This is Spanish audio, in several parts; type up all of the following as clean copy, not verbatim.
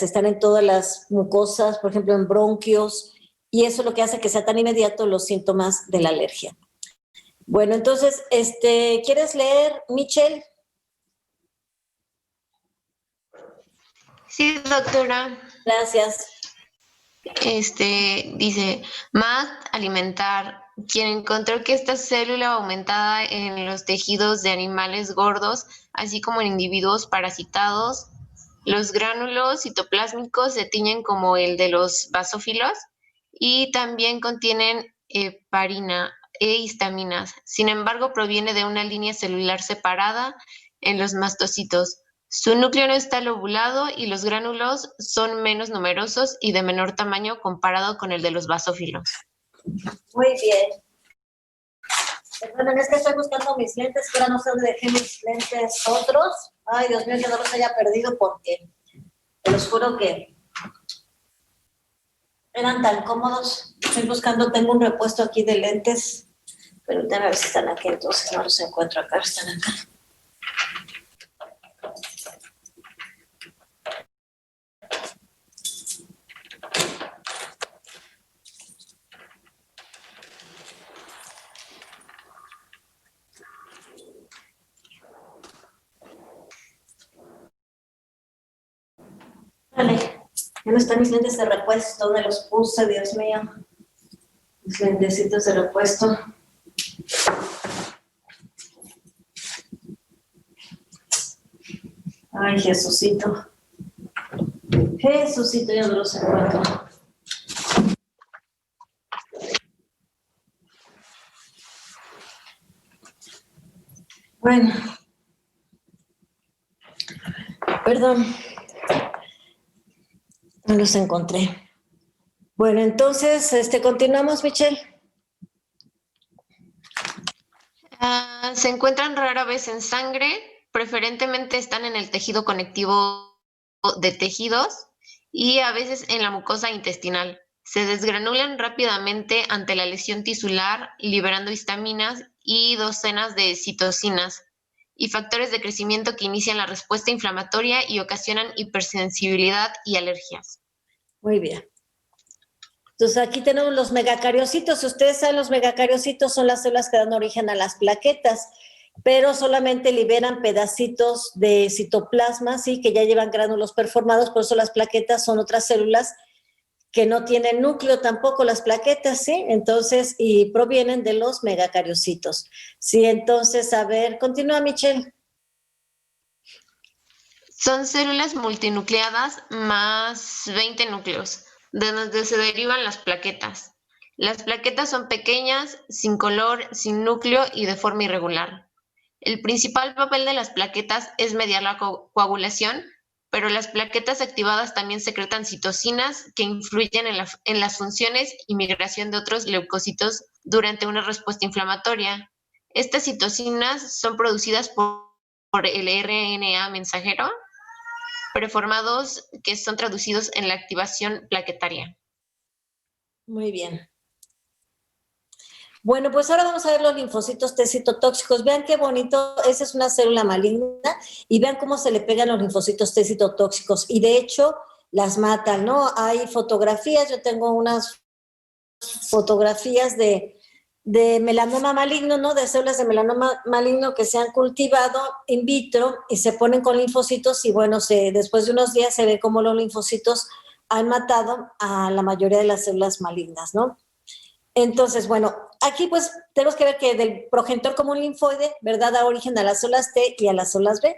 están en todas las mucosas, por ejemplo, en bronquios, y eso es lo que hace que sea tan inmediato los síntomas de la alergia. Bueno, entonces, ¿quieres leer, Michelle? Sí, doctora. Gracias. Dice, más alimentar. Quien encontró que esta célula aumentada en los tejidos de animales gordos, así como en individuos parasitados, los gránulos citoplásmicos se tiñen como el de los basófilos y también contienen heparina e histaminas. Sin embargo, proviene de una línea celular separada en los mastocitos. Su núcleo no está lobulado y los gránulos son menos numerosos y de menor tamaño comparado con el de los basófilos. Muy bien. Perdón, es que estoy buscando mis lentes, pero no sé dónde dejé mis lentes otros. Ay, Dios mío, que no los haya perdido porque te los juro que eran tan cómodos. Estoy buscando, tengo un repuesto aquí de lentes, pero a ver si están aquí, entonces no los encuentro acá, están acá. Vale, ya no están mis lentes de repuesto, ¿dónde los puse, Dios mío? Mis lentecitos de repuesto. Ay, Jesucito. Jesucito, ya no los encuentro. Bueno. Perdón. No los encontré. Bueno, entonces, continuamos, Michelle. Se encuentran rara vez en sangre, preferentemente están en el tejido conectivo de tejidos y a veces en la mucosa intestinal. Se desgranulan rápidamente ante la lesión tisular, liberando histaminas y docenas de citocinas y factores de crecimiento que inician la respuesta inflamatoria y ocasionan hipersensibilidad y alergias. Muy bien. Entonces aquí tenemos los megacariocitos. Ustedes saben, los megacariocitos son las células que dan origen a las plaquetas, pero solamente liberan pedacitos de citoplasma, ¿sí? Que ya llevan gránulos performados, por eso las plaquetas son otras células que no tienen núcleo tampoco, las plaquetas, ¿sí? Entonces, y provienen de los megacariocitos. Sí, entonces, a ver, continúa, Michelle. Son células multinucleadas más 20 núcleos, de donde se derivan las plaquetas. Las plaquetas son pequeñas, sin color, sin núcleo y de forma irregular. El principal papel de las plaquetas es mediar la coagulación, pero las plaquetas activadas también secretan citocinas que influyen en las funciones y migración de otros leucocitos durante una respuesta inflamatoria. Estas citocinas son producidas por el RNA mensajero preformados que son traducidos en la activación plaquetaria. Muy bien. Bueno, pues ahora vamos a ver los linfocitos T citotóxicos. Vean qué bonito, esa es una célula maligna y vean cómo se le pegan los linfocitos T citotóxicos y de hecho las matan, ¿no? Hay fotografías, yo tengo unas fotografías de melanoma maligno, ¿no? De células de melanoma maligno que se han cultivado in vitro y se ponen con linfocitos y bueno, después de unos días se ve cómo los linfocitos han matado a la mayoría de las células malignas, ¿no? Entonces, bueno, aquí pues tenemos que ver que del progenitor común linfoide, ¿verdad? Da origen a las células T y a las células B.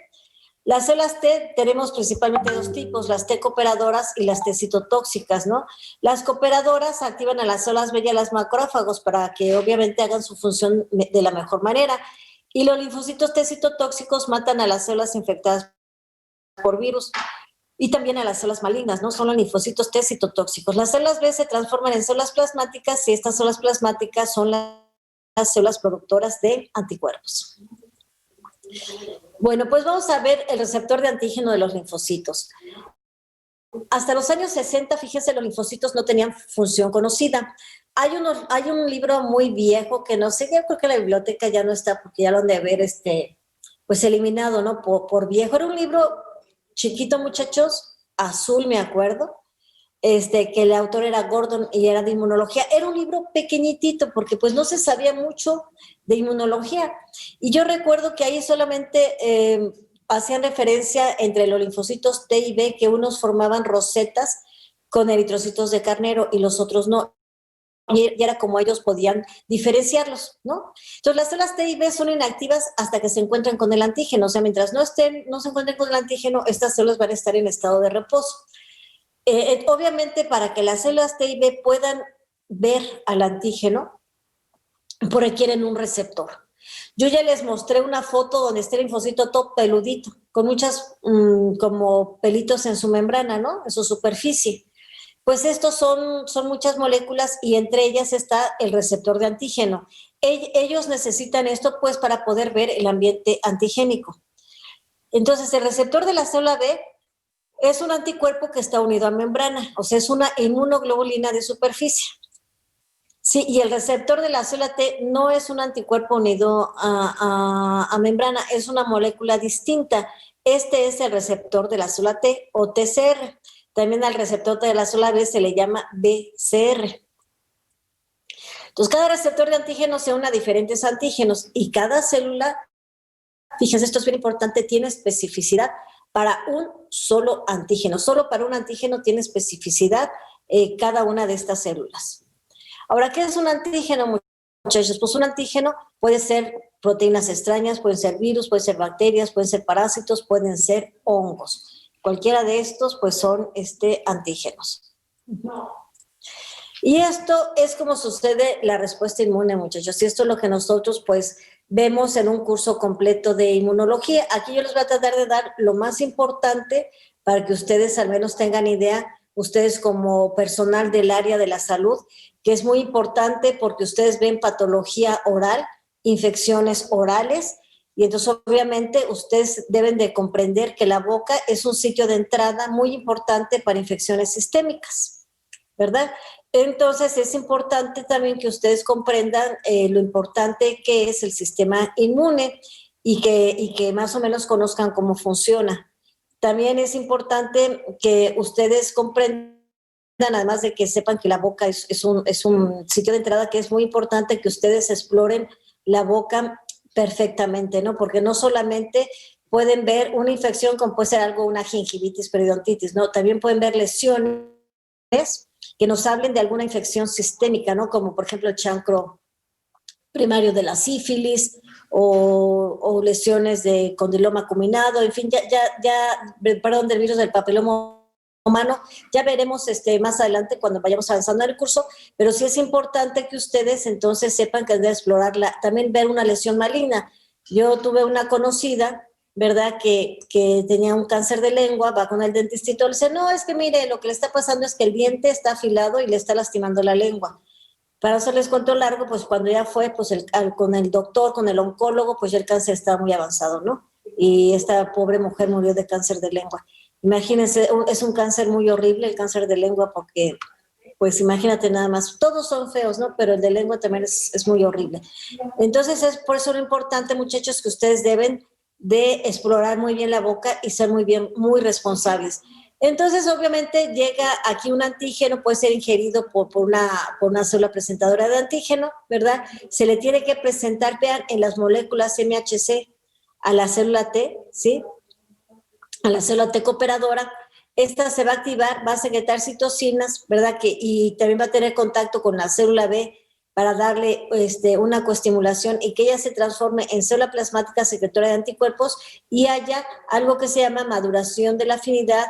Las células T tenemos principalmente dos tipos, las T cooperadoras y las T citotóxicas, ¿no? Las cooperadoras activan a las células B y a los macrófagos para que obviamente hagan su función de la mejor manera. Y los linfocitos T citotóxicos matan a las células infectadas por virus y también a las células malignas, ¿no? Son los linfocitos T citotóxicos. Las células B se transforman en células plasmáticas y estas células plasmáticas son las células productoras de anticuerpos. Bueno, pues vamos a ver el receptor de antígeno de los linfocitos. Hasta los años 60, fíjense, los linfocitos no tenían función conocida. Hay un libro muy viejo que no sé, yo creo que la biblioteca ya no está porque ya lo han de haber pues eliminado, ¿no? Por viejo. Era un libro chiquito, muchachos, azul, me acuerdo, que el autor era Gordon y era de inmunología. Era un libro pequeñitito porque pues no se sabía mucho de inmunología. Y yo recuerdo que ahí solamente hacían referencia entre los linfocitos T y B, que unos formaban rosetas con eritrocitos de carnero y los otros no. Y era como ellos podían diferenciarlos, ¿no? Entonces las células T y B son inactivas hasta que se encuentran con el antígeno, o sea, mientras no se encuentren con el antígeno, estas células van a estar en estado de reposo. Obviamente, para que las células T y B puedan ver al antígeno, requieren un receptor. Yo ya les mostré una foto donde está el linfocito todo peludito, con muchas como pelitos en su membrana, ¿no? En su superficie. Pues estos son muchas moléculas y entre ellas está el receptor de antígeno. Ellos necesitan esto pues para poder ver el ambiente antigénico. Entonces el receptor de la célula B es un anticuerpo que está unido a membrana, o sea, es una inmunoglobulina de superficie. Sí, y el receptor de la célula T no es un anticuerpo unido a membrana, es una molécula distinta. Este es el receptor de la célula T o TCR. También al receptor de la célula B se le llama BCR. Entonces, cada receptor de antígenos se une a diferentes antígenos y cada célula, fíjense, esto es bien importante, tiene especificidad para un solo antígeno. Solo para un antígeno tiene especificidad cada una de estas células. Ahora, ¿qué es un antígeno, muchachos? Pues un antígeno puede ser proteínas extrañas, pueden ser virus, pueden ser bacterias, pueden ser parásitos, pueden ser hongos. Cualquiera de estos, pues, son antígenos. Y esto es como sucede la respuesta inmune, muchachos. Y esto es lo que nosotros, pues, vemos en un curso completo de inmunología. Aquí yo les voy a tratar de dar lo más importante para que ustedes al menos tengan idea, ustedes como personal del área de la salud, que es muy importante porque ustedes ven patología oral, infecciones orales, y entonces obviamente ustedes deben de comprender que la boca es un sitio de entrada muy importante para infecciones sistémicas, ¿verdad? Entonces es importante también que ustedes comprendan lo importante que es el sistema inmune y que más o menos conozcan cómo funciona. También es importante que ustedes comprendan, además de que sepan que la boca es un sitio de entrada, que es muy importante que ustedes exploren la boca perfectamente, ¿no? Porque no solamente pueden ver una infección como puede ser algo, una gingivitis, periodontitis, ¿no? También pueden ver lesiones que nos hablen de alguna infección sistémica, ¿no? Como por ejemplo el chancro primario de la sífilis o lesiones de condiloma acuminado, en fin, del virus del papiloma humano, ya veremos más adelante cuando vayamos avanzando en el curso, pero sí es importante que ustedes entonces sepan que deben explorarla, también ver una lesión maligna. Yo tuve una conocida, ¿verdad?, que tenía un cáncer de lengua, va con el dentista y todo, le dice, no, es que mire, lo que le está pasando es que el diente está afilado y le está lastimando la lengua. Para hacerles cuento largo, pues cuando ya fue pues con el doctor, con el oncólogo, pues ya el cáncer estaba muy avanzado, ¿no? Y esta pobre mujer murió de cáncer de lengua. Imagínense, es un cáncer muy horrible el cáncer de lengua porque, pues imagínate nada más, todos son feos, ¿no? Pero el de lengua también es muy horrible. Entonces es por eso lo importante, muchachos, que ustedes deben de explorar muy bien la boca y ser muy responsables. Entonces, obviamente, llega aquí un antígeno, puede ser ingerido por una célula presentadora de antígeno, ¿verdad? Se le tiene que presentar, vean, en las moléculas MHC a la célula T, ¿sí? A la célula T cooperadora. Esta se va a activar, va a secretar citocinas, ¿verdad? Y también va a tener contacto con la célula B para darle una coestimulación y que ella se transforme en célula plasmática secretora de anticuerpos y haya algo que se llama maduración de la afinidad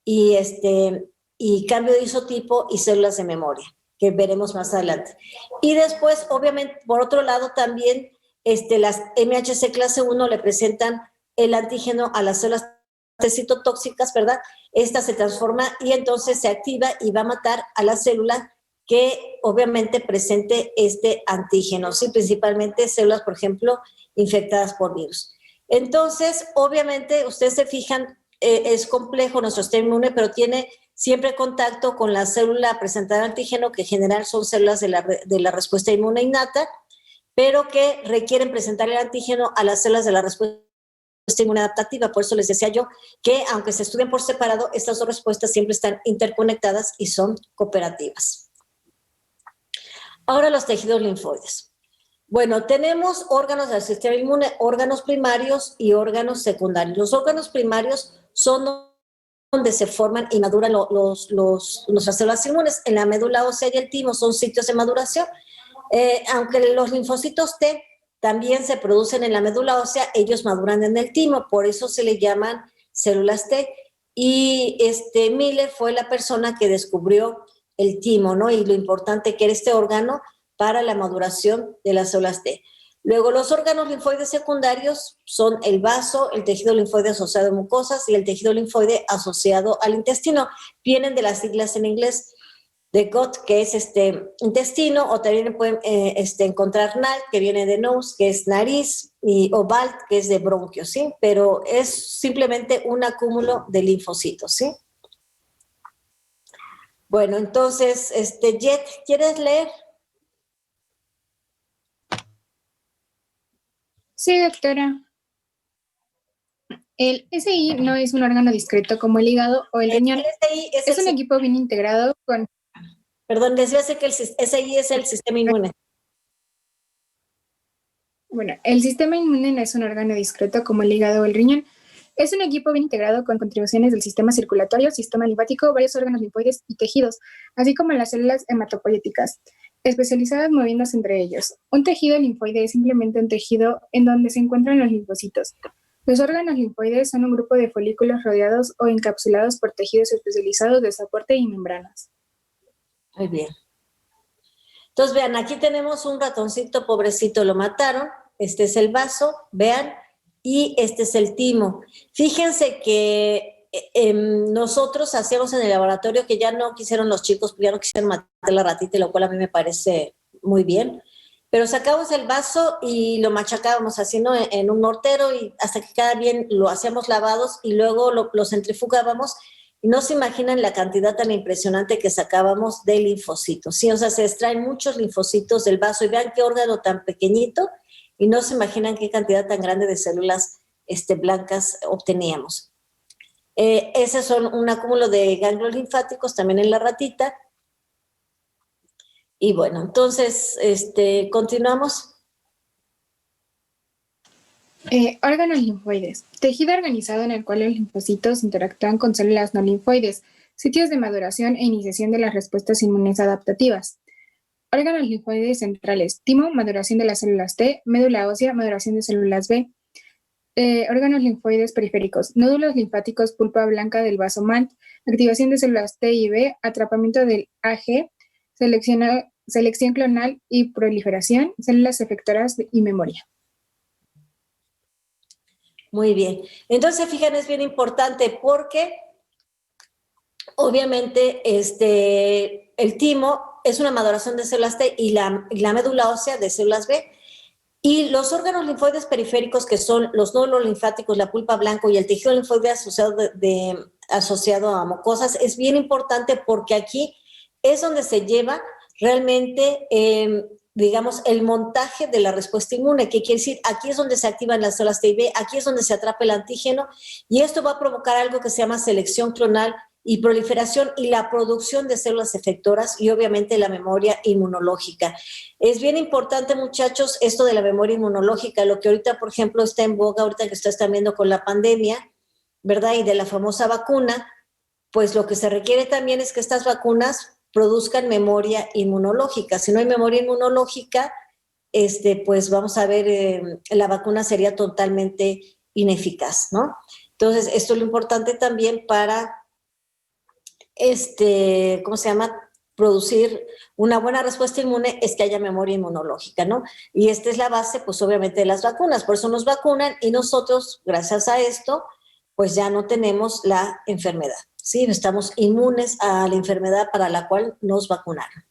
y cambio de isotipo y células de memoria, que veremos más adelante. Y después, obviamente, por otro lado, también las MHC clase 1 le presentan el antígeno a las células citotóxicas, ¿verdad? Esta se transforma y entonces se activa y va a matar a la célula que obviamente presente este antígeno, ¿sí? Principalmente células, por ejemplo, infectadas por virus. Entonces, obviamente, ustedes se fijan, es complejo nuestro sistema inmune, pero tiene siempre contacto con la célula presentada antígeno, que en general son células de la respuesta inmune innata, pero que requieren presentar el antígeno a las células de la respuesta inmune adaptativa. Por eso les decía yo que aunque se estudian por separado, estas dos respuestas siempre están interconectadas y son cooperativas. Ahora los tejidos linfoides. Bueno, tenemos órganos del sistema inmune, órganos primarios y órganos secundarios. Los órganos primarios son donde se forman y maduran nuestras células inmunes. En la médula ósea y el timo son sitios de maduración. Aunque los linfocitos T también se producen en la médula ósea, ellos maduran en el timo, por eso se le llaman células T. Y Miller fue la persona que descubrió el timo, ¿no? Y lo importante que era este órgano para la maduración de las células T. Luego, los órganos linfoides secundarios son el vaso, el tejido linfoide asociado a mucosas y el tejido linfoide asociado al intestino. Vienen de las siglas en inglés de gut, que es intestino, o también pueden encontrar NAL, que viene de nose, que es nariz, o BALT, que es de bronquio, ¿sí? Pero es simplemente un acúmulo de linfocitos, ¿sí? Bueno, entonces, Jet, ¿quieres leer? Sí, doctora. El SI no es un órgano discreto como el hígado o el riñón. SI es un equipo bien integrado con... Perdón, les voy a decir que el SI es el sistema inmune. Bueno, el sistema inmune no es un órgano discreto como el hígado o el riñón. Es un equipo bien integrado con contribuciones del sistema circulatorio, sistema linfático, varios órganos linfoides y tejidos, así como las células hematopoyéticas, especializadas moviéndose entre ellos. Un tejido linfoide es simplemente un tejido en donde se encuentran los linfocitos. Los órganos linfoides son un grupo de folículos rodeados o encapsulados por tejidos especializados de soporte y membranas. Muy bien. Entonces, vean, aquí tenemos un ratoncito, pobrecito, lo mataron. Este es el vaso, vean, y este es el timo. Fíjense que nosotros hacíamos en el laboratorio, que ya no quisieron los chicos, ya no quisieron matar la ratita, lo cual a mí me parece muy bien, pero sacábamos el vaso y lo machacábamos así, ¿no? En un mortero, y hasta que quedara bien, lo hacíamos lavados y luego lo centrifugábamos. Y no se imaginan la cantidad tan impresionante que sacábamos de linfocitos, ¿sí? O sea, se extraen muchos linfocitos del vaso, y vean qué órgano tan pequeñito, y no se imaginan qué cantidad tan grande de células blancas obteníamos. Esos son un acúmulo de ganglios linfáticos también en la ratita. Y bueno, entonces, continuamos. Órganos linfoides. Tejido organizado en el cual los linfocitos interactúan con células no linfoides, sitios de maduración e iniciación de las respuestas inmunes adaptativas. Órganos linfoides centrales. Timo, maduración de las células T. Médula ósea, maduración de células B. Órganos linfoides periféricos. Nódulos linfáticos, pulpa blanca del vaso MANT. Activación de células T y B. Atrapamiento del AG. Selección clonal y proliferación. Células efectoras y memoria. Muy bien. Entonces, fíjense, es bien importante porque obviamente el timo es una maduración de células T y la médula ósea de células B. Y los órganos linfoides periféricos, que son los nódulos linfáticos, la pulpa blanca y el tejido linfoide asociado a mucosas, es bien importante porque aquí es donde se lleva realmente, digamos, el montaje de la respuesta inmune, que quiere decir, aquí es donde se activan las células T y B, aquí es donde se atrapa el antígeno, y esto va a provocar algo que se llama selección clonal y proliferación y la producción de células efectoras y obviamente la memoria inmunológica. Es bien importante, muchachos, esto de la memoria inmunológica, lo que ahorita, por ejemplo, está en boga, ahorita que ustedes están viendo con la pandemia, ¿verdad? Y de la famosa vacuna, pues lo que se requiere también es que estas vacunas produzcan memoria inmunológica. Si no hay memoria inmunológica, pues vamos a ver, la vacuna sería totalmente ineficaz, ¿no? Entonces, esto es lo importante también para ¿cómo se llama? Producir una buena respuesta inmune, es que haya memoria inmunológica, ¿no? Y esta es la base, pues obviamente, de las vacunas. Por eso nos vacunan y nosotros, gracias a esto, pues ya no tenemos la enfermedad, ¿sí? Estamos inmunes a la enfermedad para la cual nos vacunaron.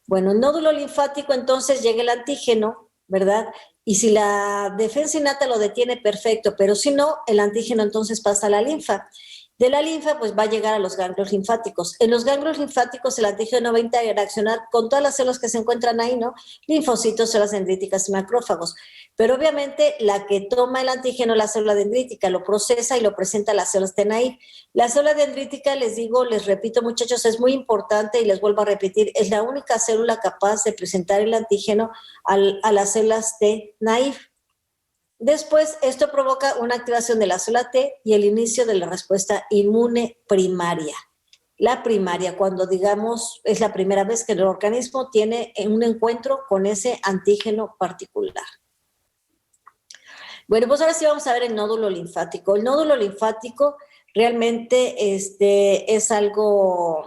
Bueno, nódulo linfático, entonces llega el antígeno, ¿verdad? Y si la defensa innata lo detiene, perfecto, pero si no, el antígeno entonces pasa a la linfa. De la linfa, pues va a llegar a los ganglios linfáticos. En los ganglios linfáticos el antígeno va a interaccionar con todas las células que se encuentran ahí, ¿no? Linfocitos, células dendríticas y macrófagos. Pero obviamente la que toma el antígeno es la célula dendrítica, lo procesa y lo presenta a las células TNAIR. La célula dendrítica, les digo, les repito muchachos, es muy importante y les vuelvo a repetir, es la única célula capaz de presentar el antígeno a las células TNAIR. Después, esto provoca una activación de la célula T y el inicio de la respuesta inmune primaria. La primaria, cuando digamos es la primera vez que el organismo tiene un encuentro con ese antígeno particular. Bueno, pues ahora sí vamos a ver el nódulo linfático. El nódulo linfático realmente es algo,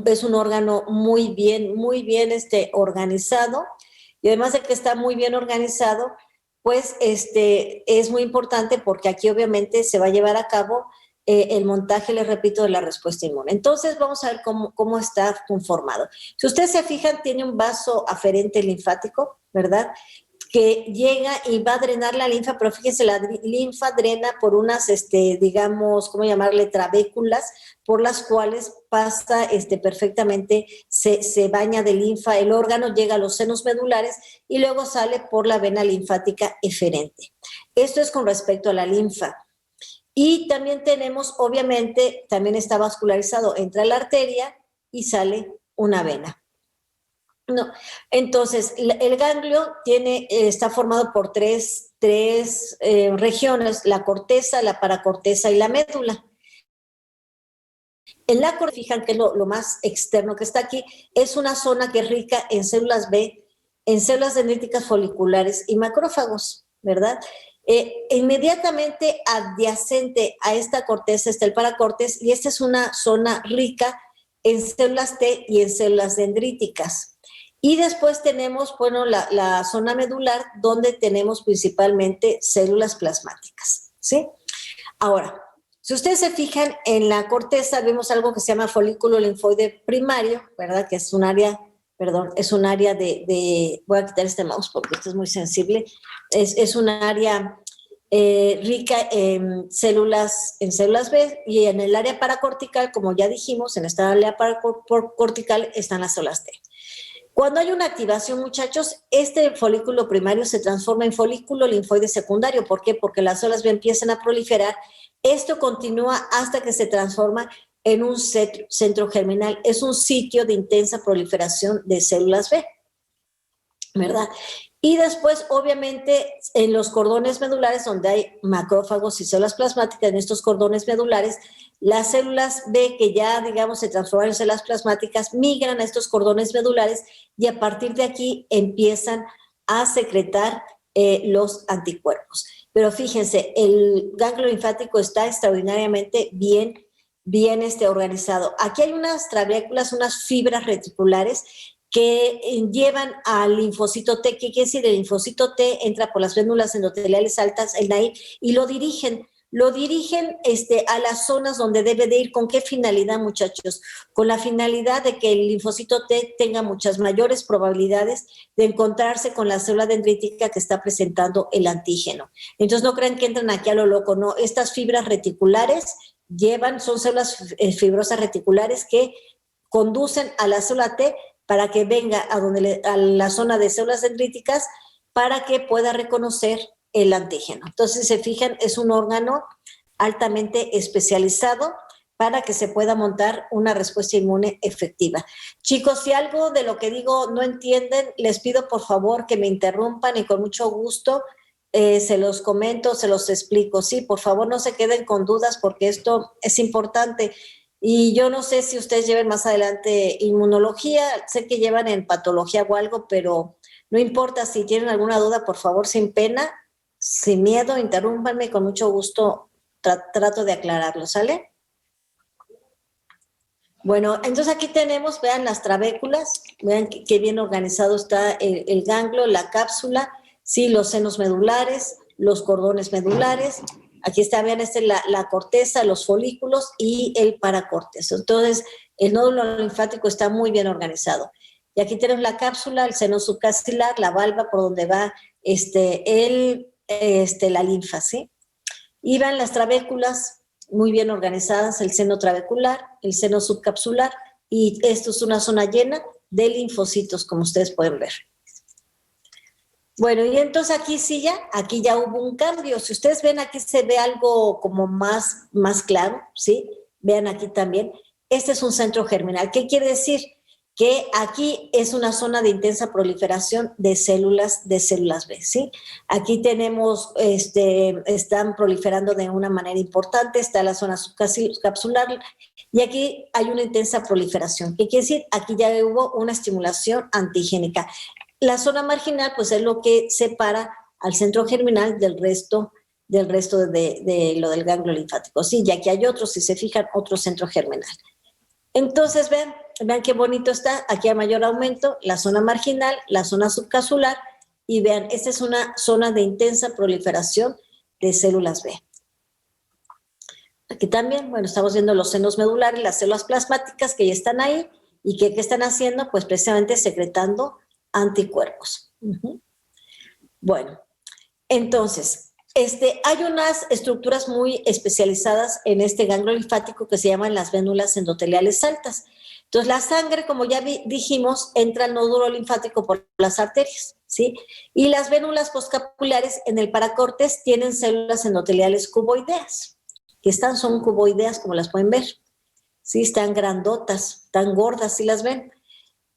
es un órgano muy bien organizado, y además de que está muy bien organizado, pues es muy importante porque aquí obviamente se va a llevar a cabo el montaje, les repito, de la respuesta inmune. Entonces vamos a ver cómo está conformado. Si ustedes se fijan, tiene un vaso aferente linfático, ¿verdad?, que llega y va a drenar la linfa, pero fíjense, la linfa drena por unas, digamos, ¿cómo llamarle?, trabéculas, por las cuales pasa perfectamente, se baña de linfa el órgano, llega a los senos medulares y luego sale por la vena linfática eferente. Esto es con respecto a la linfa. Y también tenemos, obviamente, también está vascularizado, entra la arteria y sale una vena. No, entonces el ganglio está formado por tres regiones: la corteza, la paracorteza y la médula. En la corteza, fijan que es lo más externo que está aquí, es una zona que es rica en células B, en células dendríticas foliculares y macrófagos, ¿verdad? Inmediatamente adyacente a esta corteza está el paracortes, y esta es una zona rica en células T y en células dendríticas. Y después tenemos, bueno, la zona medular, donde tenemos principalmente células plasmáticas, ¿sí? Ahora, si ustedes se fijan en la corteza, vemos algo que se llama folículo linfoide primario, ¿verdad? Que es un área, voy a quitar este mouse porque esto es muy sensible, es un área rica en células B, y en el área paracortical, como ya dijimos, en esta área paracortical están las células T. Cuando hay una activación, muchachos, este folículo primario se transforma en folículo linfoide secundario. ¿Por qué? Porque las células B empiezan a proliferar. Esto continúa hasta que se transforma en un centro germinal. Es un sitio de intensa proliferación de células B, ¿verdad? Y después, obviamente, en los cordones medulares, donde hay macrófagos y células plasmáticas, en estos cordones medulares, las células B, que ya, digamos, se transforman en células plasmáticas, migran a estos cordones medulares, y a partir de aquí empiezan a secretar los anticuerpos. Pero fíjense, el ganglio linfático está extraordinariamente bien organizado. Aquí hay unas trabéculas, unas fibras reticulares que llevan al linfocito T. ¿Qué quiere decir? El linfocito T entra por las glándulas endoteliales altas, el NAIR, y lo dirigen a las zonas donde debe de ir. ¿Con qué finalidad, muchachos? Con la finalidad de que el linfocito T tenga muchas mayores probabilidades de encontrarse con la célula dendrítica que está presentando el antígeno. Entonces no crean que entran aquí a lo loco, no. Estas fibras reticulares son células fibrosas reticulares que conducen a la célula T para que venga a la zona de células dendríticas, para que pueda reconocer el antígeno. Entonces, si se fijan, es un órgano altamente especializado para que se pueda montar una respuesta inmune efectiva. Chicos, si algo de lo que digo no entienden, les pido por favor que me interrumpan, y con mucho gusto se los comento, se los explico. Sí, por favor, no se queden con dudas, porque esto es importante. Y yo no sé si ustedes lleven más adelante inmunología, sé que llevan en patología o algo, pero no importa. Si tienen alguna duda, por favor, sin pena, sin miedo, interrúmpanme, con mucho gusto trato de aclararlo, ¿sale? Bueno, entonces aquí tenemos, vean las trabéculas, vean qué bien organizado está el ganglio, la cápsula, sí, los senos medulares, los cordones medulares. Aquí está, vean, la corteza, los folículos y el paracortes. Entonces, el nódulo linfático está muy bien organizado. Y aquí tenemos la cápsula, el seno subcapilar, la valva por donde va la linfa, ¿sí? Y van las trabéculas, muy bien organizadas, el seno trabecular, el seno subcapsular, y esto es una zona llena de linfocitos, como ustedes pueden ver. Bueno, y entonces aquí ya hubo un cambio. Si ustedes ven, aquí se ve algo como más claro, ¿sí? Vean aquí también. Este es un centro germinal. ¿Qué quiere decir? Que aquí es una zona de intensa proliferación de células B, ¿sí? Aquí tenemos, están proliferando de una manera importante, está la zona subcapsular, y aquí hay una intensa proliferación. ¿Qué quiere decir? Aquí ya hubo una estimulación antigénica. La zona marginal, pues, es lo que separa al centro germinal del resto de lo del ganglio linfático. Sí, y aquí hay otro, si se fijan, otro centro germinal. Entonces, vean qué bonito está, aquí hay mayor aumento, la zona marginal, la zona subcapsular, y vean, esta es una zona de intensa proliferación de células B. Aquí también, bueno, estamos viendo los senos medulares, las células plasmáticas que ya están ahí, y que ¿qué están haciendo? Pues precisamente secretando anticuerpos. Bueno, entonces, hay unas estructuras muy especializadas en este ganglio linfático que se llaman las vénulas endoteliales altas. Entonces, la sangre, como ya dijimos, entra al nódulo linfático por las arterias, ¿sí? Y las vénulas postcapulares en el paracortes tienen células endoteliales cuboideas, son cuboideas, como las pueden ver, ¿sí? Están grandotas, están gordas, ¿sí las ven?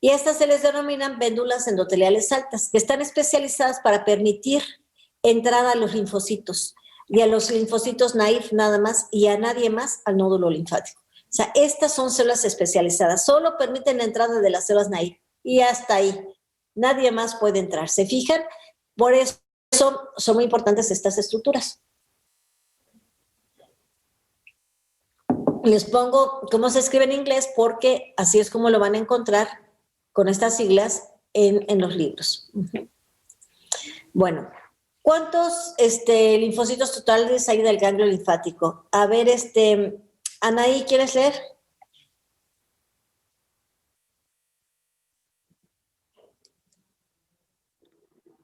Y estas se les denominan vénulas endoteliales altas, que están especializadas para permitir entrar a los linfocitos, y a los linfocitos naïf nada más, y a nadie más al nódulo linfático. O sea, estas son células especializadas, solo permiten la entrada de las células naïf, y hasta ahí. Nadie más puede entrar. ¿Se fijan? Por eso son muy importantes estas estructuras. Les pongo cómo se escribe en inglés, porque así es como lo van a encontrar con estas siglas en los libros. Bueno, ¿cuántos linfocitos totales hay del ganglio linfático? A ver, Anaí, ¿quieres leer?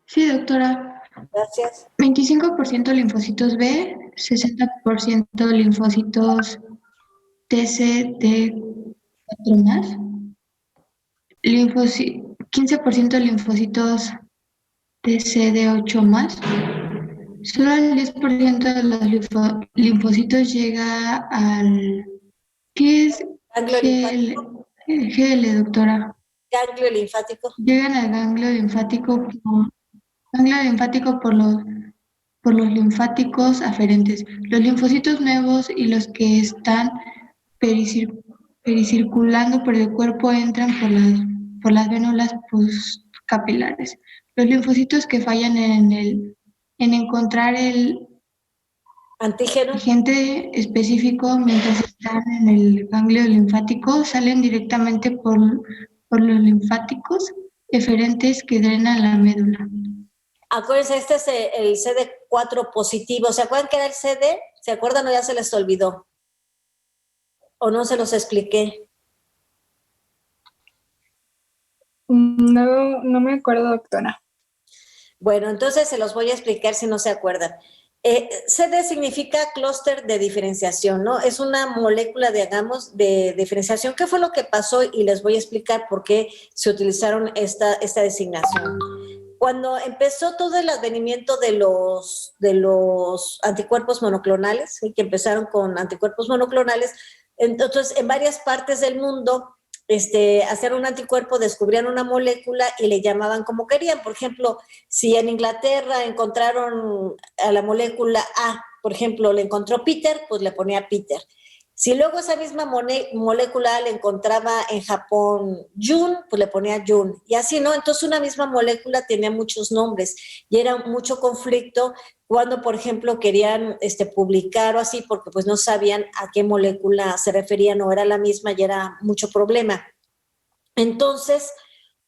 Sí, doctora. Gracias. 25% linfocitos B, 60% linfocitos TCD4 más, 15% linfocitos TCD8 más. Solo el 10% de los linfocitos llega al... ¿Qué es GL, doctora? Ganglio linfático. Llegan al ganglio linfático por los linfáticos aferentes. Los linfocitos nuevos y los que están pericirculando por el cuerpo entran por las vénulas postcapilares. Los linfocitos que fallan en encontrar el antígeno agente específico mientras están en el ganglio linfático salen directamente por los linfáticos eferentes que drenan la médula. Acuérdense, este es el CD4 positivo. ¿Se acuerdan que era el CD? ¿Se acuerdan o ya se les olvidó? ¿O no se los expliqué? No me acuerdo, doctora. Bueno, entonces se los voy a explicar si no se acuerdan. CD significa clúster de diferenciación, ¿no? Es una molécula, digamos, de diferenciación. ¿Qué fue lo que pasó? Y les voy a explicar por qué se utilizaron esta designación. Cuando empezó todo el advenimiento de los anticuerpos monoclonales, ¿sí? Que empezaron con anticuerpos monoclonales, entonces en varias partes del mundo hacían un anticuerpo, descubrían una molécula y le llamaban como querían. Por ejemplo, si en Inglaterra encontraron a la molécula A, por ejemplo, le encontró Peter, pues le ponía Peter. Si luego esa misma molécula le encontraba en Japón Jun, pues le ponía Jun. Y así, ¿no? Entonces una misma molécula tenía muchos nombres y era mucho conflicto cuando, por ejemplo, querían publicar o así, porque pues no sabían a qué molécula se referían o era la misma y era mucho problema. Entonces,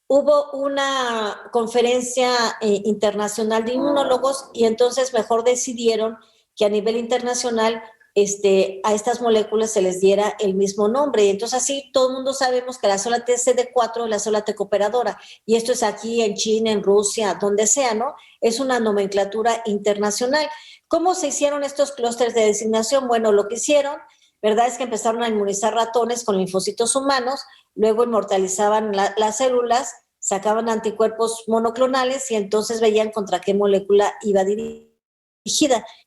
hubo una conferencia internacional de inmunólogos y entonces mejor decidieron que a nivel internacional a estas moléculas se les diera el mismo nombre. Y entonces así todo el mundo sabemos que la célula TCD4 es la célula T cooperadora, y esto es aquí en China, en Rusia, donde sea, ¿no? Es una nomenclatura internacional. ¿Cómo se hicieron estos clústeres de designación? Bueno, lo que hicieron, ¿verdad?, es que empezaron a inmunizar ratones con linfocitos humanos, luego inmortalizaban las células, sacaban anticuerpos monoclonales y entonces veían contra qué molécula iba dirigida.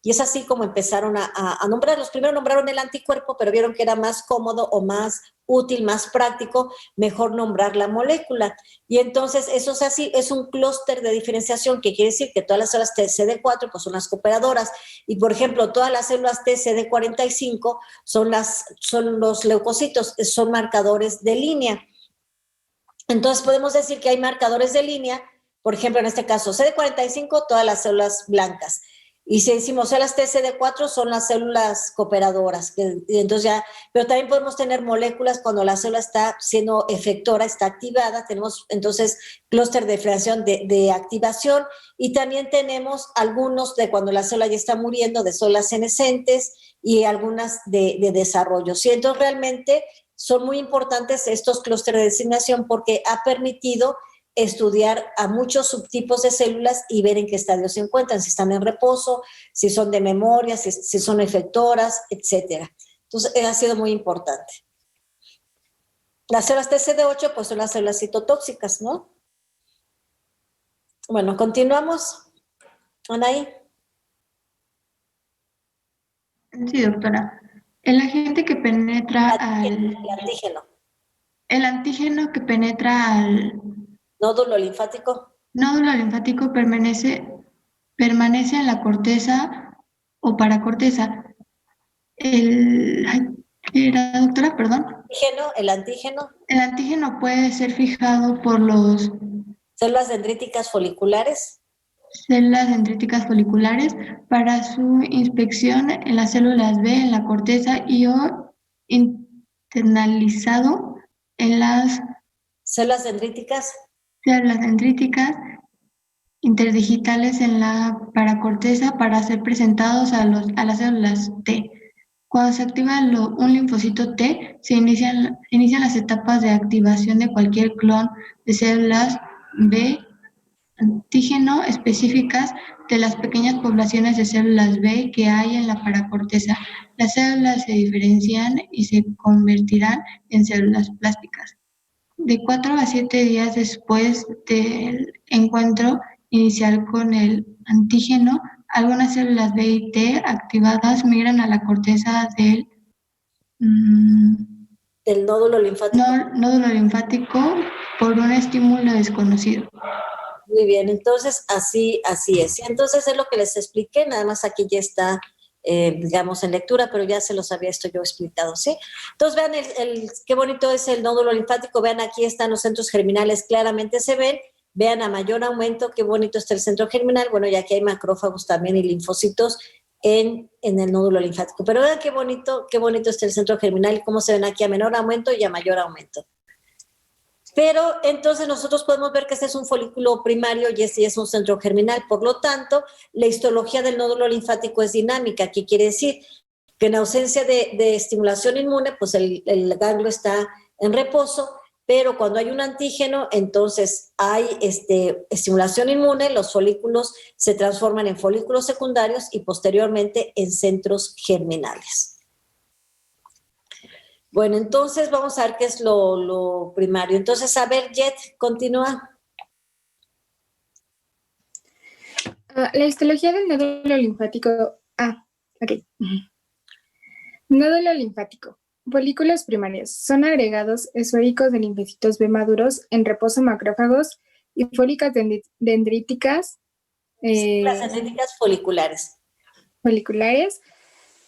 Y es así como empezaron a nombrarlos. Primero nombraron el anticuerpo, pero vieron que era más cómodo o más útil, más práctico, mejor nombrar la molécula. Y entonces eso es así, es un clúster de diferenciación, que quiere decir que todas las células TCD4 pues son las cooperadoras, y por ejemplo todas las células TCD45 son los leucocitos, son marcadores de línea. Entonces podemos decir que hay marcadores de línea, por ejemplo en este caso CD45, todas las células blancas. Y si decimos células TCD4 son las células cooperadoras, entonces ya, pero también podemos tener moléculas cuando la célula está siendo efectora, está activada, tenemos entonces clúster de diferenciación de activación, y también tenemos algunos de cuando la célula ya está muriendo, de células senescentes, y algunas de desarrollo. Sí, entonces realmente son muy importantes estos clústeres de designación porque ha permitido estudiar a muchos subtipos de células y ver en qué estadio se encuentran, si están en reposo, si son de memoria, si son efectoras, etcétera. Entonces, ha sido muy importante. Las células TCD8, pues son las células citotóxicas, ¿no? Bueno, continuamos. Anaí. Sí, doctora. El agente que penetra El antígeno. El antígeno que penetra al Nódulo linfático. nódulo linfático permanece en la corteza o paracorteza. ¿Qué era, doctora? Perdón. El antígeno. El antígeno puede ser fijado por los Células dendríticas foliculares. células dendríticas foliculares para su inspección en las células B en la corteza y o internalizado en las Células dendríticas. Células dendríticas interdigitales en la paracorteza para ser presentados a las células T. Cuando se activa un linfocito T, se inician las etapas de activación de cualquier clon de células B antígeno específicas de las pequeñas poblaciones de células B que hay en la paracorteza. Las células se diferencian y se convertirán en células plásticas. De 4 a 7 días después del encuentro inicial con el antígeno, algunas células B y T activadas migran a la corteza del nódulo linfático. Nódulo linfático por un estímulo desconocido. Muy bien, entonces así es. Y entonces es lo que les expliqué, nada más aquí ya está, digamos, en lectura, pero ya se los había esto yo explicado, ¿sí? Entonces vean qué bonito es el nódulo linfático, vean aquí están los centros germinales, claramente se ven, vean a mayor aumento, qué bonito está el centro germinal, bueno, ya aquí hay macrófagos también y linfocitos en el nódulo linfático, pero vean qué bonito está el centro germinal y cómo se ven aquí a menor aumento y a mayor aumento. Pero entonces nosotros podemos ver que este es un folículo primario y este es un centro germinal. Por lo tanto, la histología del nódulo linfático es dinámica. ¿Qué quiere decir? Que en ausencia de estimulación inmune, pues el ganglio está en reposo, pero cuando hay un antígeno, entonces hay estimulación inmune, los folículos se transforman en folículos secundarios y posteriormente en centros germinales. Bueno, entonces vamos a ver qué es lo primario. Entonces, a ver, Jet, continúa. La histología del nódulo linfático. Ok. Nódulo linfático. Folículos primarios. Son agregados esféricos de linfocitos B maduros en reposo macrófagos y fólicas dendríticas. Las dendríticas foliculares. Foliculares.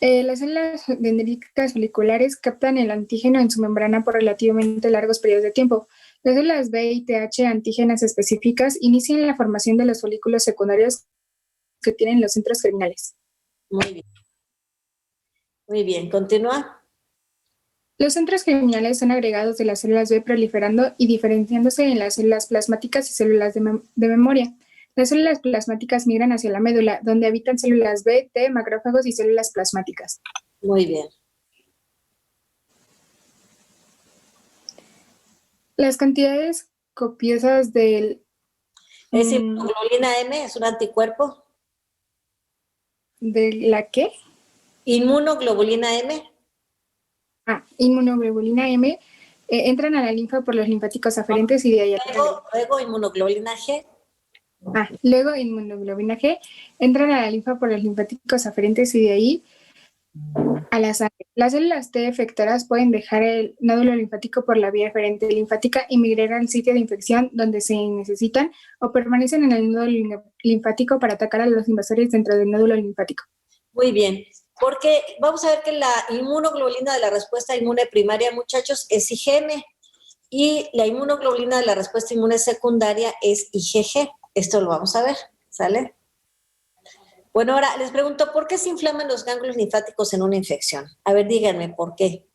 Las células dendríticas foliculares captan el antígeno en su membrana por relativamente largos periodos de tiempo. Las células B y TH antígenas específicas inician la formación de los folículos secundarios que tienen los centros germinales. Muy bien. Muy bien, continúa. Los centros germinales son agregados de las células B proliferando y diferenciándose en las células plasmáticas y células de memoria. Las células plasmáticas migran hacia la médula, donde habitan células B, T, macrófagos y células plasmáticas. Muy bien. Las cantidades copiosas del... ¿Es mm, inmunoglobulina M? ¿Es un anticuerpo? ¿de la qué? ¿Inmunoglobulina M? Inmunoglobulina M, entran a la linfa por los linfáticos aferentes y de ahí a la sangre. Luego inmunoglobulina G. Luego inmunoglobulina G, entran a la linfa por los linfáticos aferentes y de ahí a la sangre. Las células T efectoras pueden dejar el nódulo linfático por la vía aferente linfática y migrar al sitio de infección donde se necesitan o permanecen en el nódulo linfático para atacar a los invasores dentro del nódulo linfático. Muy bien, porque vamos a ver que la inmunoglobulina de la respuesta inmune primaria, muchachos, es IgM y la inmunoglobulina de la respuesta inmune secundaria es IgG. Esto lo vamos a ver, ¿sale? Bueno, ahora les pregunto, ¿por qué se inflaman los ganglios linfáticos en una infección? A ver, díganme, ¿por qué?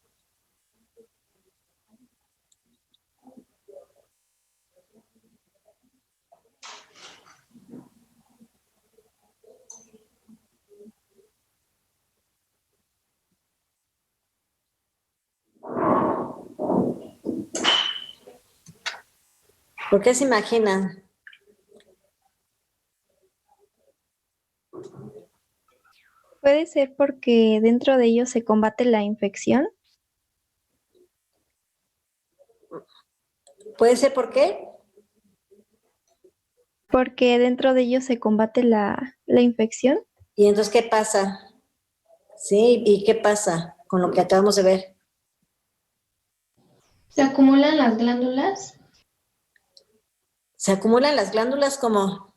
¿Por qué se imaginan? Puede ser porque dentro de ellos se combate la infección. ¿Puede ser por qué? Porque dentro de ellos se combate la infección. ¿Y entonces qué pasa? Sí, ¿y qué pasa con lo que acabamos de ver? Se acumulan las glándulas. ¿Se acumulan las glándulas como?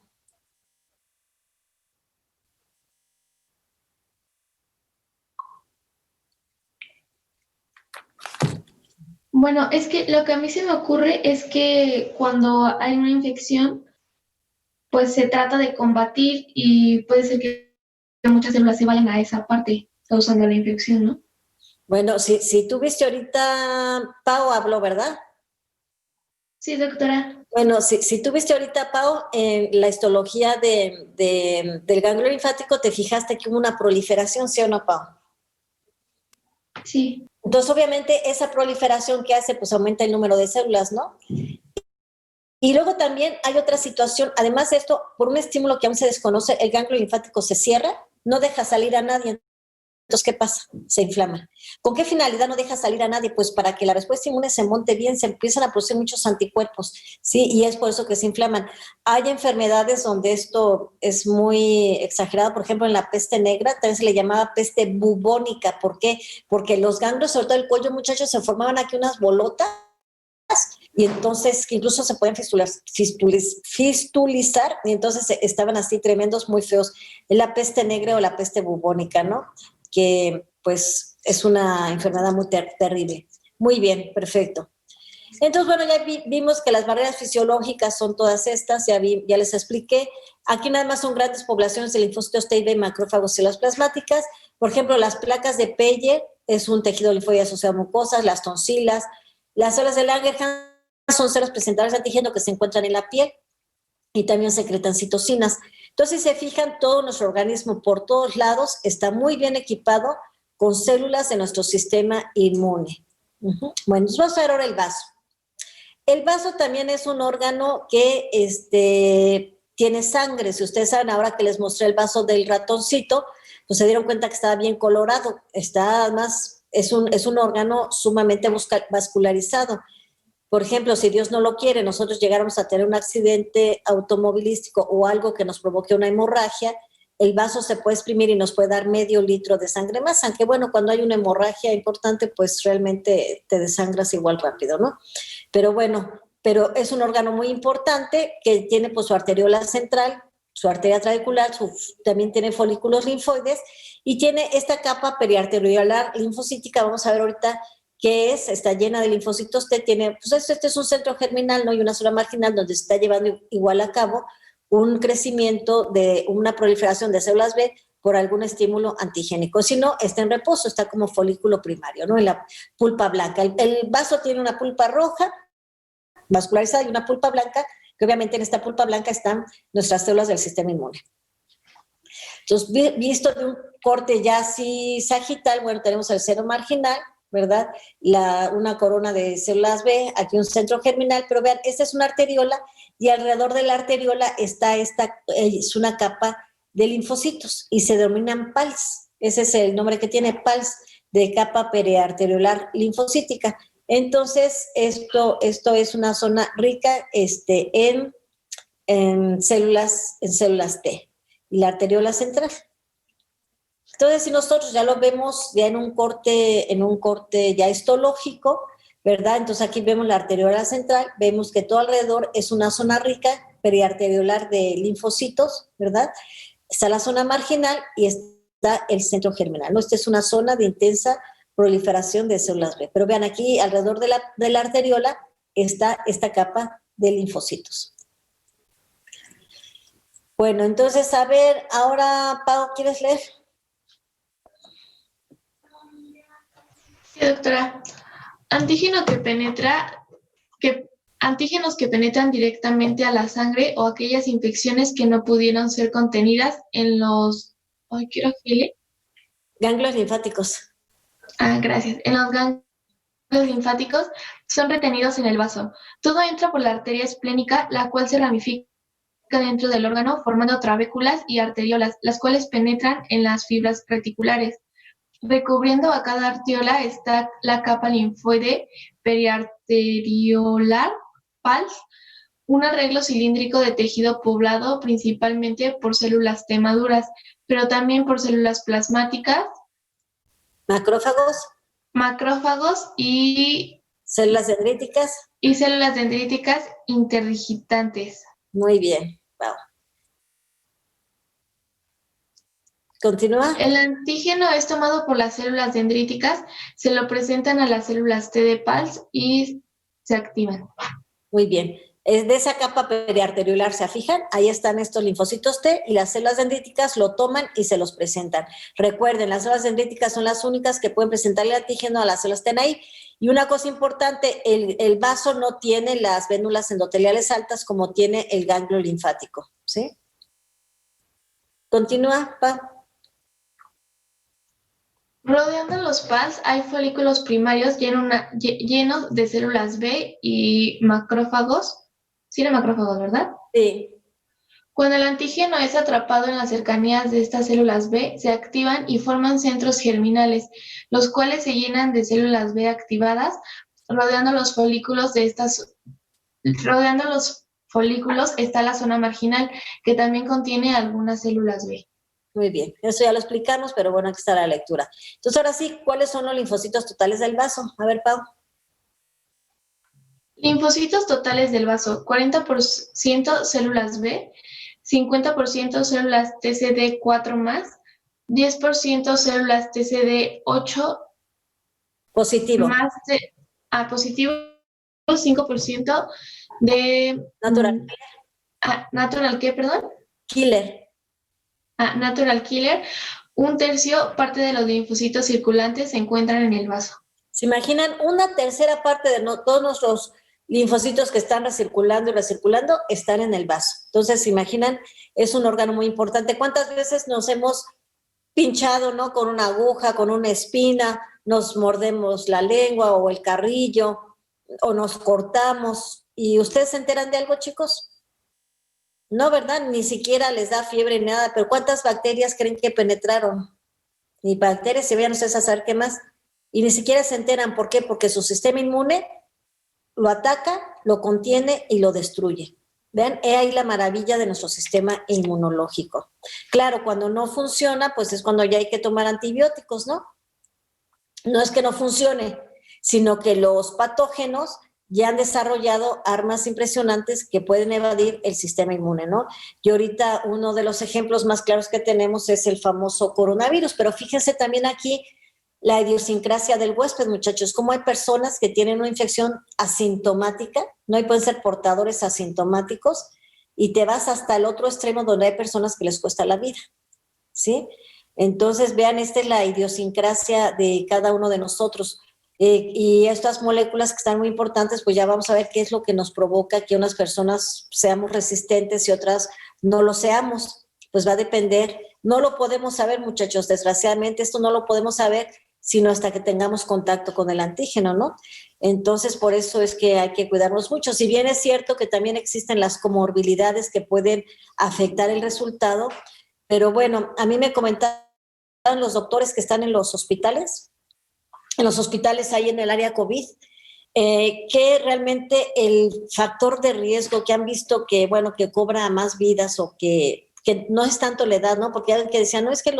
Bueno, es que lo que a mí se me ocurre es que cuando hay una infección, pues se trata de combatir y puede ser que muchas células se vayan a esa parte causando la infección, ¿no? Bueno, si tú viste ahorita, Pau habló, ¿verdad? Sí, doctora. Bueno, si tú viste ahorita, Pau, en la histología del ganglio linfático, te fijaste que hubo una proliferación, ¿sí o no, Pau? Sí. Entonces, obviamente, esa proliferación que hace, pues aumenta el número de células, ¿no? Y luego también hay otra situación, además de esto, por un estímulo que aún se desconoce, el ganglio linfático se cierra, no deja salir a nadie. Entonces, ¿qué pasa? Se inflama. ¿Con qué finalidad no deja salir a nadie? Pues para que la respuesta inmune se monte bien, se empiezan a producir muchos anticuerpos, ¿sí? Y es por eso que se inflaman. Hay enfermedades donde esto es muy exagerado, por ejemplo, en la peste negra también se le llamaba peste bubónica. ¿Por qué? Porque los ganglios, sobre todo el cuello, muchachos, se formaban aquí unas bolotas y entonces incluso se pueden fistulizar y entonces estaban así tremendos, muy feos. Es la peste negra o la peste bubónica, ¿no? Que pues es una enfermedad muy terrible. Muy bien, perfecto. Entonces, bueno, ya vimos que las barreras fisiológicas son todas estas, ya les expliqué. Aquí nada más son grandes poblaciones de linfocitos T y B, macrófagos y células plasmáticas. Por ejemplo, las placas de Pelle es un tejido linfoide asociado a mucosas, las tonsilas, las células de Langerhans son células presentadoras de antígeno que se encuentran en la piel y también secretan citocinas. Entonces, si se fijan, todo nuestro organismo por todos lados está muy bien equipado con células de nuestro sistema inmune. Bueno, nos vamos a ver ahora el vaso. El vaso también es un órgano que tiene sangre. Si ustedes saben, ahora que les mostré el vaso del ratoncito, pues se dieron cuenta que estaba bien colorado. Está además, es un órgano sumamente vascularizado. Por ejemplo, si Dios no lo quiere, nosotros llegáramos a tener un accidente automovilístico o algo que nos provoque una hemorragia, el vaso se puede exprimir y nos puede dar medio litro de sangre más, aunque bueno, cuando hay una hemorragia importante, pues realmente te desangras igual rápido, ¿no? Pero bueno, pero es un órgano muy importante que tiene pues su arteriola central, su arteria trabecular, también tiene folículos linfoides y tiene esta capa periarteriolar linfocítica, vamos a ver ahorita qué es, está llena de linfocitos T, tiene, pues este es un centro germinal, ¿no? Y una zona marginal donde se está llevando igual a cabo un crecimiento de una proliferación de células B por algún estímulo antigénico. Si no, está en reposo, está como folículo primario, ¿no? En la pulpa blanca. El vaso tiene una pulpa roja, vascularizada, y una pulpa blanca, que obviamente en esta pulpa blanca están nuestras células del sistema inmune. Entonces, visto de un corte ya así sagital, bueno, tenemos el seno marginal, ¿verdad? Una corona de células B, aquí un centro germinal, pero vean, esta es una arteriola y alrededor de la arteriola está es una capa de linfocitos y se denominan PALS. Ese es el nombre que tiene, PALS, de capa periarteriolar linfocítica. Entonces, esto es una zona rica en células T y la arteriola central. Entonces, si nosotros ya lo vemos ya en un corte ya histológico, ¿verdad? Entonces aquí vemos la arteriola central, vemos que todo alrededor es una zona rica periarteriolar de linfocitos, ¿verdad? Está la zona marginal y está el centro germinal, ¿no? Esta es una zona de intensa proliferación de células B. Pero vean, aquí alrededor de la arteriola está esta capa de linfocitos. Bueno, entonces, a ver, ahora, Pau, ¿quieres leer? Sí, doctora. Antígenos que penetran directamente a la sangre o aquellas infecciones que no pudieron ser contenidas en los... Ay, quiero afile. Ganglios linfáticos. Gracias. En los ganglios linfáticos son retenidos en el vaso. Todo entra por la arteria esplénica, la cual se ramifica dentro del órgano formando trabéculas y arteriolas, las cuales penetran en las fibras reticulares. Recubriendo a cada arteriola está la capa linfoide periarteriolar, PALS, un arreglo cilíndrico de tejido poblado principalmente por células T maduras, pero también por células plasmáticas, macrófagos y Células dendríticas. Y células dendríticas interdigitantes. Muy bien. Wow. Continúa. El antígeno es tomado por las células dendríticas, se lo presentan a las células T de PALS y se activan. Muy bien. Es de esa capa periarteriolar, ¿se fijan? Ahí están estos linfocitos T y las células dendríticas lo toman y se los presentan. Recuerden, las células dendríticas son las únicas que pueden presentar el antígeno a las células T ahí. Y una cosa importante, el vaso no tiene las vénulas endoteliales altas como tiene el ganglio linfático, ¿sí? Continúa, Pa. Rodeando los PALS hay folículos primarios llenos de células B y macrófagos. Sí, eran macrófagos, ¿verdad? Sí. Cuando el antígeno es atrapado en las cercanías de estas células B, se activan y forman centros germinales, los cuales se llenan de células B activadas, rodeando los folículos está la zona marginal, que también contiene algunas células B. Muy bien, eso ya lo explicamos, pero bueno, aquí está la lectura. Entonces, ahora sí, ¿cuáles son los linfocitos totales del vaso? A ver, Pau. Linfocitos totales del vaso, 40% células B, 50% células TCD4+, 10% células TCD8 Positivo. más positivo, 5% de... Natural. ¿Natural qué, perdón? Killer. Natural killer. 1/3 parte de los linfocitos circulantes se encuentran en el vaso. ¿Se imaginan? 1/3 parte de todos nuestros linfocitos que están recirculando y recirculando están en el vaso. Entonces, ¿se imaginan? Es un órgano muy importante. ¿Cuántas veces nos hemos pinchado, ¿no? Con una aguja, con una espina, nos mordemos la lengua o el carrillo, o nos cortamos? ¿Y ustedes se enteran de algo, chicos? No, ¿verdad? Ni siquiera les da fiebre ni nada, pero ¿cuántas bacterias creen que penetraron? Ni bacterias, se vayan ustedes a saber qué más. Y ni siquiera se enteran. ¿Por qué? Porque su sistema inmune lo ataca, lo contiene y lo destruye. Vean, he ahí la maravilla de nuestro sistema inmunológico. Claro, cuando no funciona, pues es cuando ya hay que tomar antibióticos, ¿no? No es que no funcione, sino que los patógenos ya han desarrollado armas impresionantes que pueden evadir el sistema inmune, ¿no? Y ahorita uno de los ejemplos más claros que tenemos es el famoso coronavirus, pero fíjense también aquí la idiosincrasia del huésped, muchachos, cómo hay personas que tienen una infección asintomática, ¿no? Y pueden ser portadores asintomáticos, y te vas hasta el otro extremo donde hay personas que les cuesta la vida, ¿sí? Entonces, vean, esta es la idiosincrasia de cada uno de nosotros. Y estas moléculas que están muy importantes, pues ya vamos a ver qué es lo que nos provoca que unas personas seamos resistentes y otras no lo seamos. Pues va a depender no lo podemos saber, muchachos, desgraciadamente esto no lo podemos saber sino hasta que tengamos contacto con el antígeno, ¿no? Entonces, por eso es que hay que cuidarnos mucho. Si bien es cierto que también existen las comorbilidades que pueden afectar el resultado, pero bueno, a mí me comentaban los doctores que están en los hospitales ahí en el área COVID, que realmente el factor de riesgo que han visto que, bueno, que cobra más vidas o que no es tanto la edad, ¿no? Porque alguien que decía, no, es que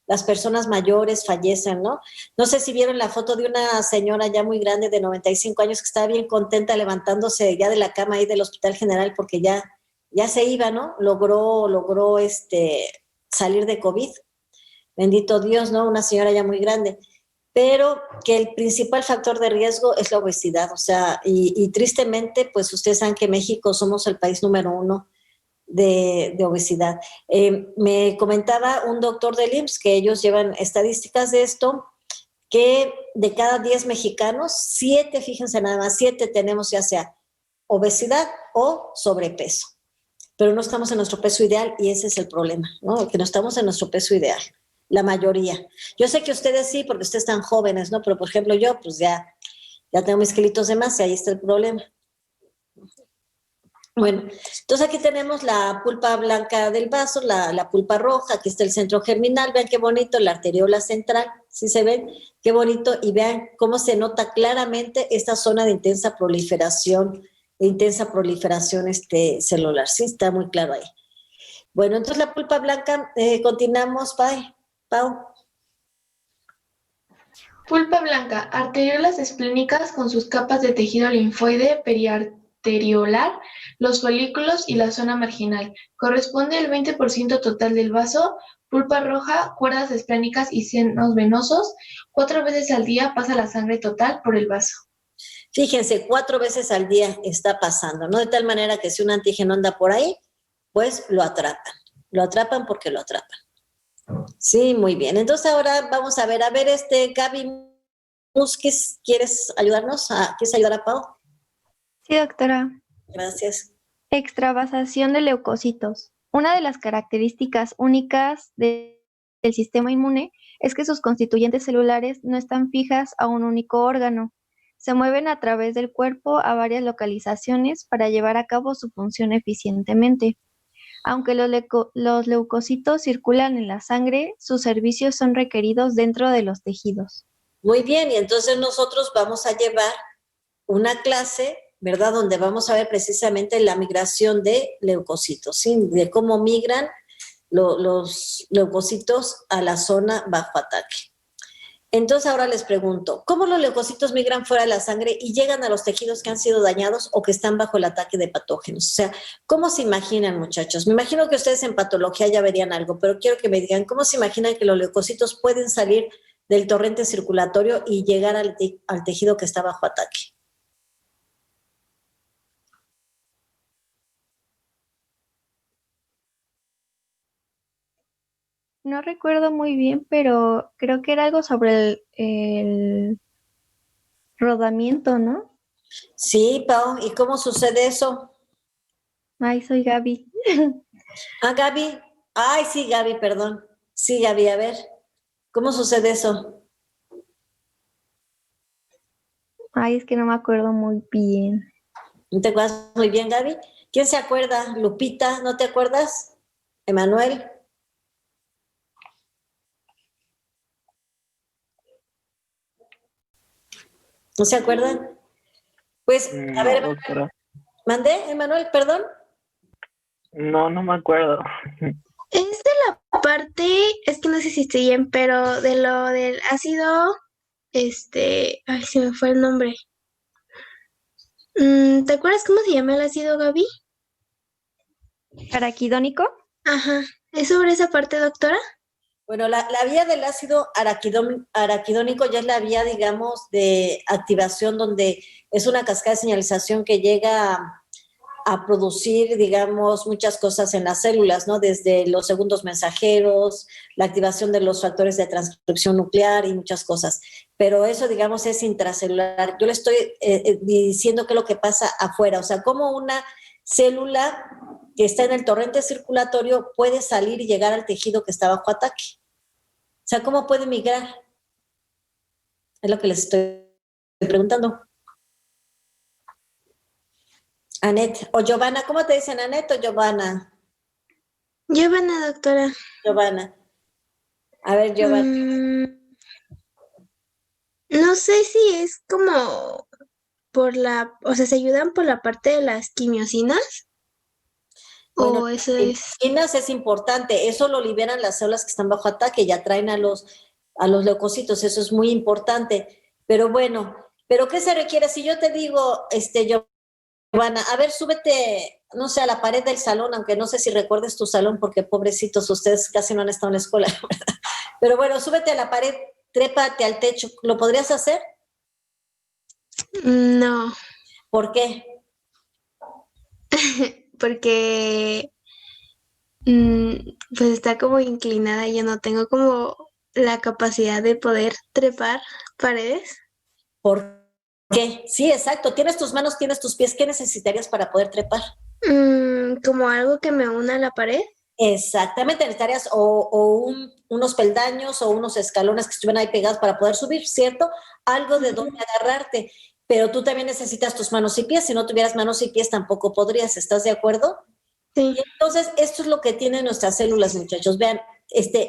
las personas mayores fallecen, ¿no? No sé si vieron la foto de una señora ya muy grande de 95 años que estaba bien contenta levantándose ya de la cama ahí del Hospital General porque ya se iba, ¿no? Logró salir de COVID. Bendito Dios, ¿no? Una señora ya muy grande. Pero que el principal factor de riesgo es la obesidad, o sea, y tristemente, pues ustedes saben que México somos el país número 1 de obesidad. Me comentaba un doctor del IMSS que ellos llevan estadísticas de esto, que de cada 10 mexicanos, 7, fíjense nada más, 7 tenemos ya sea obesidad o sobrepeso, pero no estamos en nuestro peso ideal y ese es el problema, ¿no? Que no estamos en nuestro peso ideal, la mayoría. Yo sé que ustedes sí, porque ustedes están jóvenes, ¿no? Pero por ejemplo yo, pues ya tengo mis kilitos de más y ahí está el problema. Bueno, entonces aquí tenemos la pulpa blanca del vaso, la pulpa roja, aquí está el centro germinal, vean qué bonito, la arteriola central, ¿sí se ven? Qué bonito, y vean cómo se nota claramente esta zona de intensa proliferación celular, sí, está muy claro ahí. Bueno, entonces la pulpa blanca, continuamos, Pau. Pulpa blanca, arteriolas esplénicas con sus capas de tejido linfoide periarteriolar, los folículos y la zona marginal. Corresponde al 20% total del vaso. Pulpa roja, cuerdas esplénicas y senos venosos. 4 veces al día pasa la sangre total por el vaso. Fíjense, 4 veces al día está pasando, ¿no? De tal manera que si un antígeno anda por ahí, pues lo atrapan porque lo atrapan. Sí, muy bien. Entonces ahora vamos a ver, Gaby Musquiz, ¿quieres ayudarnos? ¿Quieres ayudar a Pau? Sí, doctora. Gracias. Extravasación de leucocitos. Una de las características únicas del sistema inmune es que sus constituyentes celulares no están fijas a un único órgano. Se mueven a través del cuerpo a varias localizaciones para llevar a cabo su función eficientemente. Aunque los leucocitos circulan en la sangre, sus servicios son requeridos dentro de los tejidos. Muy bien, y entonces nosotros vamos a llevar una clase, ¿verdad? Donde vamos a ver precisamente la migración de leucocitos, ¿sí? De cómo migran los leucocitos a la zona bajo ataque. Entonces ahora les pregunto, ¿cómo los leucocitos migran fuera de la sangre y llegan a los tejidos que han sido dañados o que están bajo el ataque de patógenos? O sea, ¿cómo se imaginan, muchachos? Me imagino que ustedes en patología ya verían algo, pero quiero que me digan, ¿cómo se imaginan que los leucocitos pueden salir del torrente circulatorio y llegar al tejido que está bajo ataque? No recuerdo muy bien, pero creo que era algo sobre el rodamiento, ¿no? Sí, Pau, ¿y cómo sucede eso? Ay, soy Gaby. Gaby. Ay, sí, Gaby, perdón. Sí, Gaby, a ver, ¿cómo sucede eso? Ay, es que no me acuerdo muy bien. ¿No te acuerdas muy bien, Gaby? ¿Quién se acuerda? Lupita, ¿no te acuerdas? Emanuel. ¿No se acuerdan? Pues, a ver, doctora. ¿mandé, Emanuel, perdón? No me acuerdo. Es de la parte, es que no sé si estoy bien, pero de lo del ácido, ay, se me fue el nombre. ¿Te acuerdas cómo se llama el ácido, Gaby? ¿Araquidónico? Ajá, ¿es sobre esa parte, doctora? Bueno, la vía del ácido araquidónico ya es la vía, digamos, de activación donde es una cascada de señalización que llega a producir, digamos, muchas cosas en las células, ¿no? Desde los segundos mensajeros, la activación de los factores de transcripción nuclear y muchas cosas. Pero eso, digamos, es intracelular. Yo le estoy diciendo qué es lo que pasa afuera, o sea, cómo una célula que está en el torrente circulatorio puede salir y llegar al tejido que está bajo ataque. O sea, ¿cómo puede migrar? Es lo que les estoy preguntando. Anet, o Giovanna, ¿cómo te dicen, Anet o Giovanna? Giovanna, doctora. Giovanna. A ver, Giovanna. No sé si es como o sea, se ayudan por la parte de las quimiosinas. Bueno, O eso es. quimiosinas es importante, eso lo liberan las células que están bajo ataque y atraen a los leucocitos, eso es muy importante. Pero bueno, ¿pero qué se requiere? Si yo te digo, Giovanna, a ver, súbete, no sé, a la pared del salón, aunque no sé si recuerdes tu salón, porque pobrecitos, ustedes casi no han estado en la escuela, ¿verdad? Pero bueno, súbete a la pared, trépate al techo, ¿lo podrías hacer? No, ¿Por qué? porque pues está como inclinada y yo no tengo como la capacidad de poder trepar paredes. ¿Por qué? Sí, exacto, tienes tus manos, tienes tus pies, ¿qué necesitarías para poder trepar? Como algo que me una a la pared. Exactamente, necesitarías unos peldaños o unos escalones que estuvieran ahí pegados para poder subir, ¿cierto? Algo de donde agarrarte, pero tú también necesitas tus manos y pies, si no tuvieras manos y pies tampoco podrías, ¿estás de acuerdo? Sí. Y entonces esto es lo que tienen nuestras células, muchachos. Vean,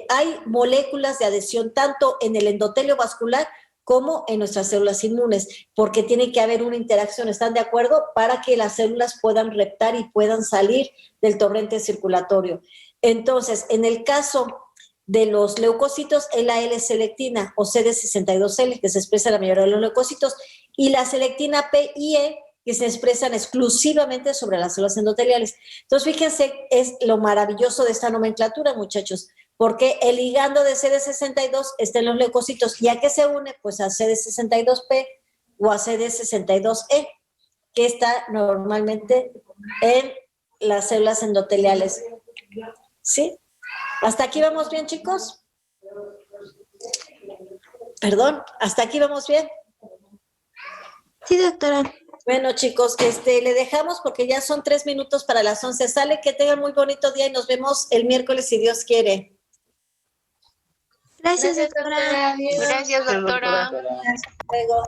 hay moléculas de adhesión tanto en el endotelio vascular como en nuestras células inmunes, porque tiene que haber una interacción, ¿están de acuerdo? Para que las células puedan reptar y puedan salir del torrente circulatorio. Entonces, en el caso de los leucocitos, es la L-selectina o CD62L, que se expresa en la mayoría de los leucocitos, y la selectina P y E, que se expresan exclusivamente sobre las células endoteliales. Entonces, fíjense, es lo maravilloso de esta nomenclatura, muchachos, porque el ligando de CD62 está en los leucocitos. ¿Y a qué se une? Pues a CD62P o a CD62E, que está normalmente en las células endoteliales. ¿Sí? ¿Hasta aquí vamos bien, chicos? Perdón, ¿hasta aquí vamos bien? Sí, doctora. Bueno, chicos, le dejamos porque ya son 3 minutos para las 11. Sale, que tengan muy bonito día y nos vemos el miércoles si Dios quiere. Gracias, doctora. Adiós. Gracias, doctora. Hasta luego.